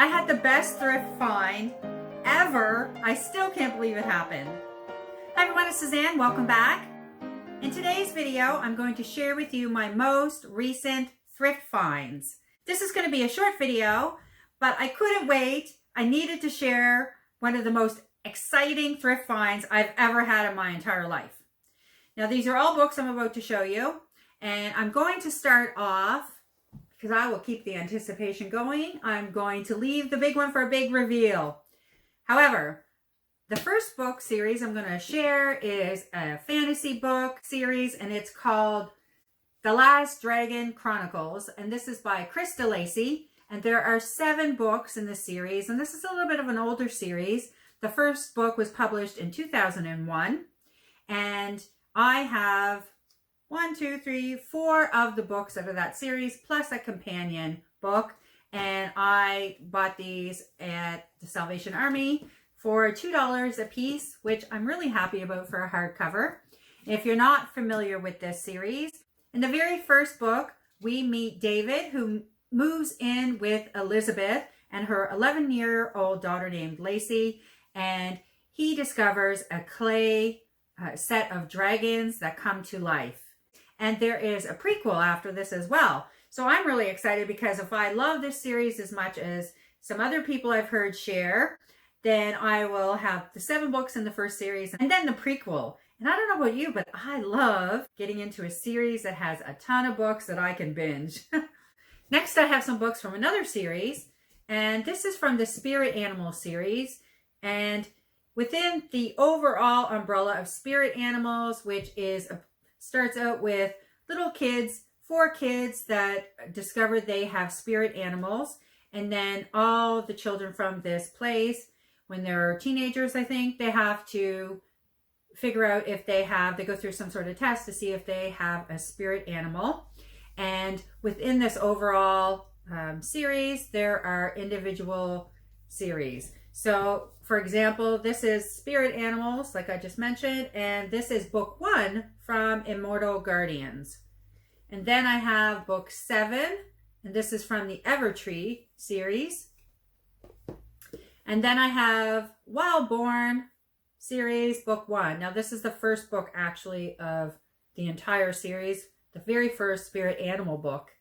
I had the best thrift find ever. I still can't believe it happened. Hi everyone, it's Suzanne. Welcome back. In today's video, I'm going to share with you my most recent thrift finds. This is going to be a short video, but I couldn't wait. I needed to share one of the most exciting thrift finds I've ever had in my entire life. Now, these are all books I'm about to show you, and I'm going to start off, because I will keep the anticipation going, I'm going to leave the big one for a big reveal. However, the first book series I'm going to share is a fantasy book series, and it's called The Last Dragon Chronicles, and this is by Chris DeLacy, and there are 7 books in this series, and this is a little bit of an older series. The first book was published in 2001, and I have 4 of the books out of that series, plus a companion book, and I bought these at the Salvation Army for $2 a piece, which I'm really happy about for a hardcover. If you're not familiar with this series, in the very first book, we meet David, who moves in with Elizabeth and her 11-year-old daughter named Lacey, and he discovers a clay set of dragons that come to life. And there is a prequel after this as well. So I'm really excited, because if I love this series as much as some other people I've heard share, then I will have the 7 books in the first series and then the prequel. And I don't know about you, but I love getting into a series that has a ton of books that I can binge. Next, I have some books from another series, and this is from the Spirit Animal series. And within the overall umbrella of Spirit Animals, which is starts out with little kids, 4 kids that discover they have spirit animals, and then all the children from this place, when they're teenagers, I think, they have to figure out if they go through some sort of test to see if they have a spirit animal. And within this overall series, there are individual series. So, for example, this is Spirit Animals, like I just mentioned, and this is book 1 from Immortal Guardians. And then I have book 7, and this is from the Evertree series. And then I have Wildborn series, book 1. Now, this is the first book, actually, of the entire series, the very first Spirit Animal book.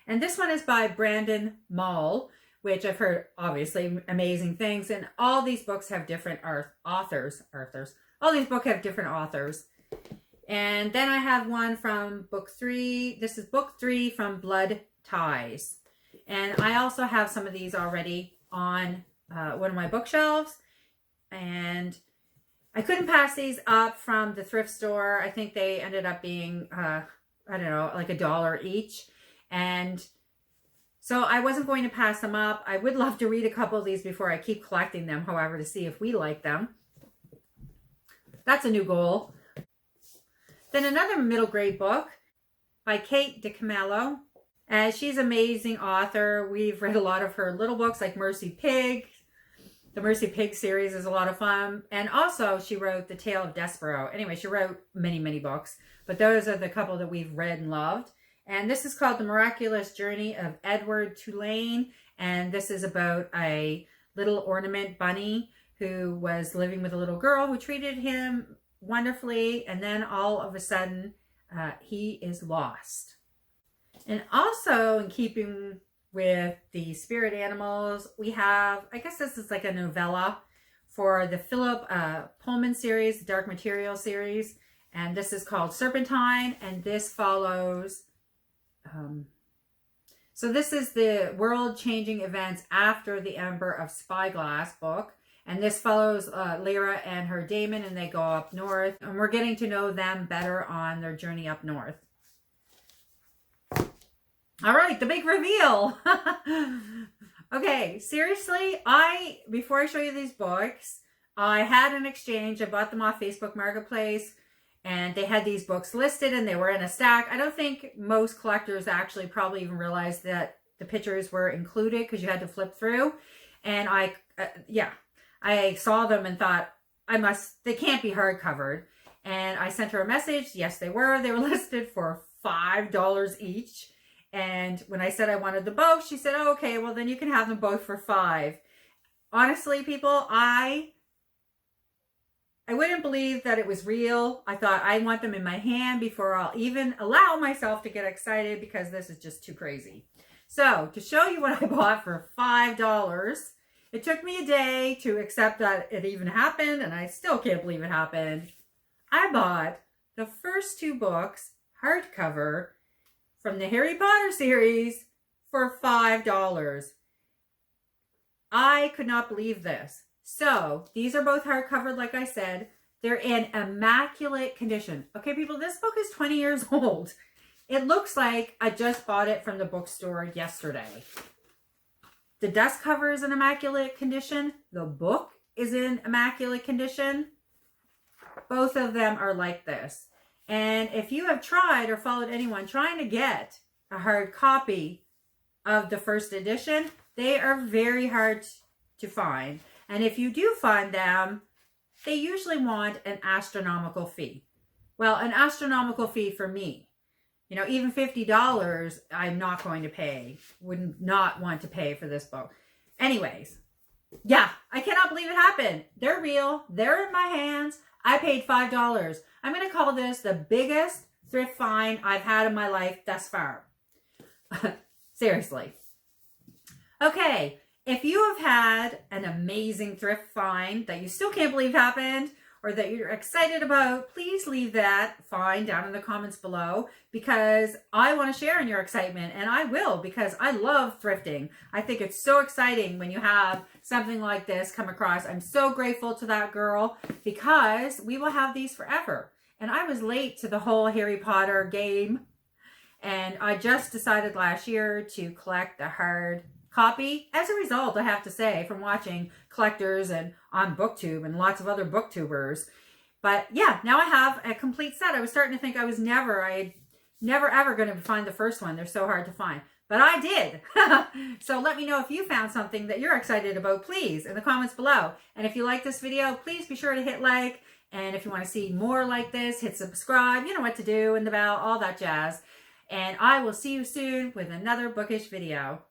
And this one is by Brandon Mull, which I've heard, obviously, amazing things. And all these books have different authors. All these books have different authors. And then I have one from book 3. This is book 3 from Blood Ties. And I also have some of these already on one of my bookshelves. And I couldn't pass these up from the thrift store. I think they ended up being, I don't know, like $1 each. And so I wasn't going to pass them up. I would love to read a couple of these before I keep collecting them, however, to see if we like them. That's a new goal. Then another middle grade book by Kate DiCamillo. She's an amazing author. We've read a lot of her little books like Mercy Pig. The Mercy Pig series is a lot of fun. And also she wrote The Tale of Despero. Anyway, she wrote many, many books, but those are the couple that we've read and loved. And this is called The Miraculous Journey of Edward Tulane. And this is about a little ornament bunny who was living with a little girl who treated him wonderfully. And then all of a sudden, he is lost. And also, in keeping with the spirit animals, we have, I guess this is like a novella for the Philip Pullman series, the Dark Material series. And this is called Serpentine. And this follows... so this is the world-changing events after the Ember of Spyglass book. And this follows Lyra and her daemon, and they go up north. And we're getting to know them better on their journey up north. All right, the big reveal. Okay, seriously, before I show you these books, I had an exchange. I bought them off Facebook Marketplace. And they had these books listed, and they were in a stack. I don't think most collectors actually probably even realized that the pictures were included, because you had to flip through. And I saw them and thought, they can't be hardcovered. And I sent her a message. Yes, they were. They were listed for $5 each. And when I said I wanted them both, she said, oh, okay, well then you can have them both for $5. Honestly, people, I wouldn't believe that it was real. I thought I want them in my hand before I'll even allow myself to get excited, because this is just too crazy. So to show you what I bought for $5, it took me a day to accept that it even happened, and I still can't believe it happened. I bought the first 2 books, hardcover, from the Harry Potter series for $5. I could not believe this. So these are both hardcover, like I said. They're in immaculate condition. Okay, people, this book is 20 years old. It looks like I just bought it from the bookstore yesterday. The dust cover is in immaculate condition. The book is in immaculate condition. Both of them are like this. And if you have tried or followed anyone trying to get a hard copy of the first edition, they are very hard to find. And if you do find them, they usually want an astronomical fee. Well, an astronomical fee for me. You know, even $50, I'm not going to pay. Would not want to pay for this book. Anyways, yeah, I cannot believe it happened. They're real. They're in my hands. I paid $5. I'm going to call this the biggest thrift find I've had in my life thus far. Seriously. Okay, if you have had an amazing thrift find that you still can't believe happened, or that you're excited about, please leave that find down in the comments below, because I want to share in your excitement, and I will, because I love thrifting. I think it's so exciting when you have something like this come across. I'm so grateful to that girl, because we will have these forever. And I was late to the whole Harry Potter game, and I just decided last year to collect the hard copy. As a result, I have to say, from watching collectors and on BookTube and lots of other booktubers. But yeah, now I have a complete set. I was starting to think I never ever going to find the first one. They're so hard to find. But I did. So let me know if you found something that you're excited about, please, in the comments below. And if you like this video, please be sure to hit like. And if you want to see more like this, hit subscribe. You know what to do, and the bell, all that jazz. And I will see you soon with another bookish video.